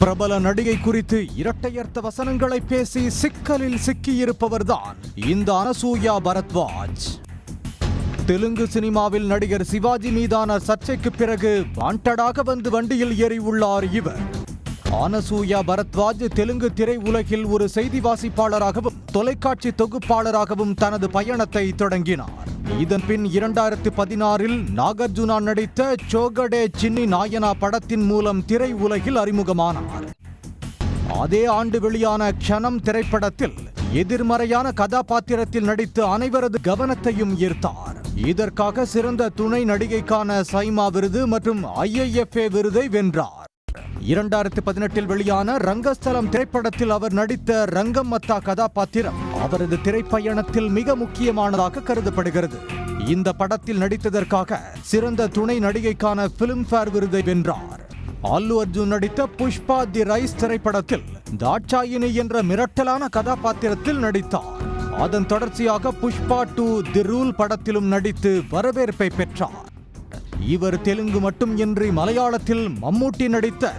பிரபல நடிகை குறித்து இரட்டையர்த்த வசனங்களை பேசி சிக்கலில் சிக்கியிருப்பவர்தான் இந்த அனசூயா பரத்வாஜ். தெலுங்கு சினிமாவில் நடிகர் சிவாஜி மீதான சர்ச்சைக்கு பிறகு வாண்டடாக வந்து வண்டியில் ஏறி உள்ளார் இவர். அனசூயா பரத்வாஜ் தெலுங்கு திரை உலகில் ஒரு செய்தி வாசிப்பாளராகவும் தொலைக்காட்சி தொகுப்பாளராகவும் தனது பயணத்தை தொடங்கினார். இதன் பின் 2016இல் நாகார்ஜுனா நடித்த சோகடே சின்னி நாயனா படத்தின் மூலம் திரை உலகில் அறிமுகமானார். அதே ஆண்டு வெளியான க்ஷணம் திரைப்படத்தில் எதிர்மறையான கதாபாத்திரத்தில் நடித்து அனைவரது கவனத்தையும் ஈர்த்தார். இதற்காக சிறந்த துணை நடிகைக்கான சைமா விருது மற்றும் IIFA விருதை வென்றார். 2018இல் வெளியான ரங்கஸ்தலம் திரைப்படத்தில் அவர் நடித்த ரங்கம்மத்தா கதாபாத்திரம் அவரது திரைப்பயணத்தில் மிக முக்கியமானதாக கருதப்படுகிறது. இந்த படத்தில் நடித்ததற்காக சிறந்த துணை நடிகைக்கான பிலிம்பேர் விருதை வென்றார். அல்லு அர்ஜுன் நடித்த புஷ்பா தி ரைஸ் திரைப்படத்தில் தாட்சாயினி என்ற மிரட்டலான கதாபாத்திரத்தில் நடித்தார். அதன் தொடர்ச்சியாக புஷ்பா 2 தி ரூல் படத்திலும் நடித்து வரவேற்பை பெற்றார். இவர் தெலுங்கு மட்டுமின்றி மலையாளத்தில் மம்மூட்டி நடித்த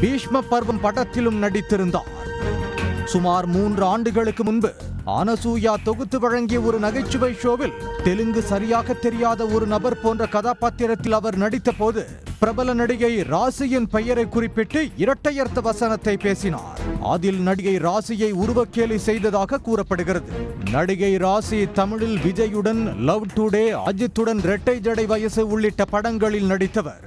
பீஷ்ம பர்வம் படத்திலும் நடித்திருந்தார். சுமார் 3 ஆண்டுகளுக்கு முன்பு அனசூயா தொகுத்து வழங்கிய ஒரு நகைச்சுவை ஷோவில் தெலுங்கு சரியாக தெரியாத ஒரு நபர் போன்ற கதாபாத்திரத்தில் அவர் நடித்த போது பிரபல நடிகை ராசியின் பெயரை குறிப்பிட்டு இரட்டையர்த்த வசனத்தை பேசினார். அதில் நடிகை ராசியை உருவக்கேலி செய்ததாக கூறப்படுகிறது. நடிகை ராசி தமிழில் விஜயுடன், லவ் டுடே, அஜித்துடன், ரெட்டை ஜடை வயசு உள்ளிட்ட படங்களில் நடித்தவர்.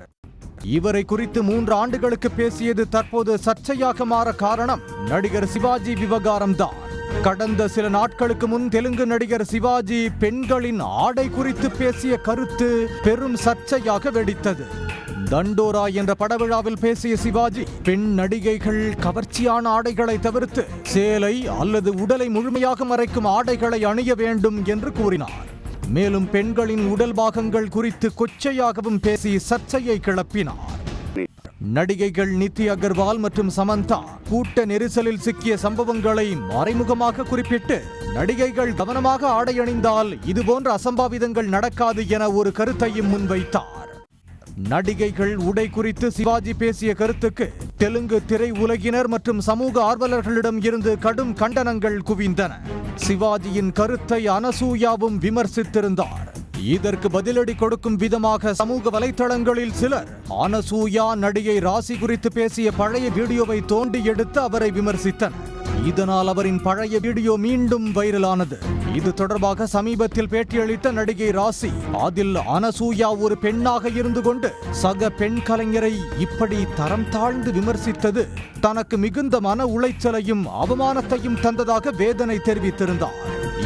இவரை குறித்து 3 ஆண்டுகளுக்கு பேசியது தற்போது சர்ச்சையாக மாற காரணம் நடிகர் சிவாஜி விவகாரம்தான். கடந்த சில நாட்களுக்கு முன் தெலுங்கு நடிகர் சிவாஜி பெண்களின் ஆடை குறித்து பேசிய கருத்து பெரும் சர்ச்சையாக வெடித்தது. தண்டோரா என்ற படவிழாவில் பேசிய சிவாஜி பெண் நடிகைகள் கவர்ச்சியான ஆடைகளை தவிர்த்து சேலை அல்லது உடலை முழுமையாக மறைக்கும் ஆடைகளை அணிய வேண்டும் என்று கூறினார். மேலும் பெண்களின் உடல் பாகங்கள் குறித்து கொச்சையாகவும் பேசி சர்ச்சையை கிளப்பினார். நடிகைகள் நித்தி அகர்வால் மற்றும் சமந்தா கூட்ட நெரிசலில் சிக்கிய சம்பவங்களை மறைமுகமாக குறிப்பிட்டு நடிகைகள் கவனமாக ஆடை அணிந்தால் இதுபோன்ற அசம்பாவிதங்கள் நடக்காது என ஒரு கருத்தையும் முன்வைத்தார். நடிகைகள் உடை குறித்து சிவாஜி பேசிய கருத்துக்கு தெலுங்கு திரை உலகினர் மற்றும் சமூக ஆர்வலர்களிடம் இருந்து கடும் கண்டனங்கள் குவிந்தன. சிவாஜியின் கருத்தை அனசூயாவும் விமர்சித்திருந்தார். இதற்கு பதிலடி கொடுக்கும் விதமாக சமூக வலைத்தளங்களில் சிலர் அனசூயா நடிகை ராசி குறித்து பேசிய பழைய வீடியோவை தோண்டி எடுத்து அவரை விமர்சித்தனர். இதனால் அவரின் பழைய வீடியோ மீண்டும் வைரலானது. இது தொடர்பாக சமீபத்தில் பேட்டியளித்த நடிகை ராசி அதில் அனசூயா ஒரு பெண்ணாக இருந்து கொண்டு சக பெண் கலைஞரை இப்படி தரம் தாழ்ந்து விமர்சித்தது தனக்கு மிகுந்த மன உளைச்சலையும் அவமானத்தையும் தந்ததாக வேதனை தெரிவித்திருந்தார்.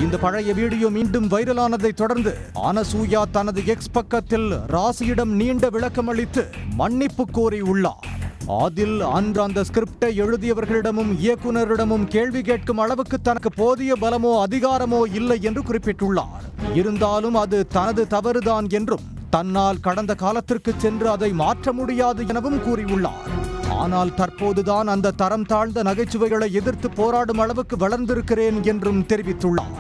இந்த பழைய வீடியோ மீண்டும் வைரலானதை தொடர்ந்து அனசூயா தனது எக்ஸ் பக்கத்தில் ராசியிடம் நீண்ட விளக்கம் அளித்து மன்னிப்பு கோரியுள்ளார். அதில் அன்று அந்த ஸ்கிரிப்டை எழுதியவர்களிடமும் இயக்குநரிடமும் கேள்வி கேட்கும் அளவுக்கு தனக்கு போதிய பலமோ அதிகாரமோ இல்லை என்று குறிப்பிட்டுள்ளார். இருந்தாலும் அது தனது தவறுதான் என்றும் தன்னால் கடந்த காலத்திற்கு சென்று அதை மாற்ற முடியாது எனவும் கூறியுள்ளார். ஆனால் தற்போதுதான் அந்த தரம் தாழ்ந்த நகைச்சுவைகளை எதிர்த்து போராடும் அளவுக்கு வளர்ந்திருக்கிறேன் என்றும் தெரிவித்துள்ளார்.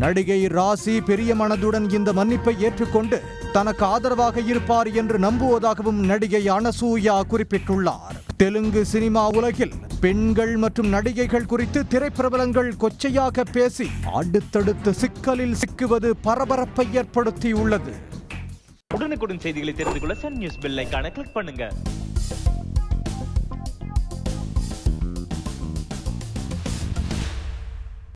நடிகை ராசி பெரிய மனதுடன் இந்த மன்னிப்பை ஏற்றுக்கொண்டு தனக்கு ஆதரவாக இருப்பார் என்று நம்புவதாகவும் நடிகை அனசூயா குறிப்பிட்டுள்ளார். தெலுங்கு சினிமா உலகில் பெண்கள் மற்றும் நடிகைகள் குறித்து திரைப்பிரபலங்கள் கொச்சையாக பேசி அடுத்தடுத்து சிக்கலில் சிக்குவது பரபரப்பை ஏற்படுத்தியுள்ளது. உடனுக்குடன் செய்திகளை தெரிந்து கொள்ள சன் நியூஸ் பெல் ஐகானை கிளிக் பண்ணுங்க.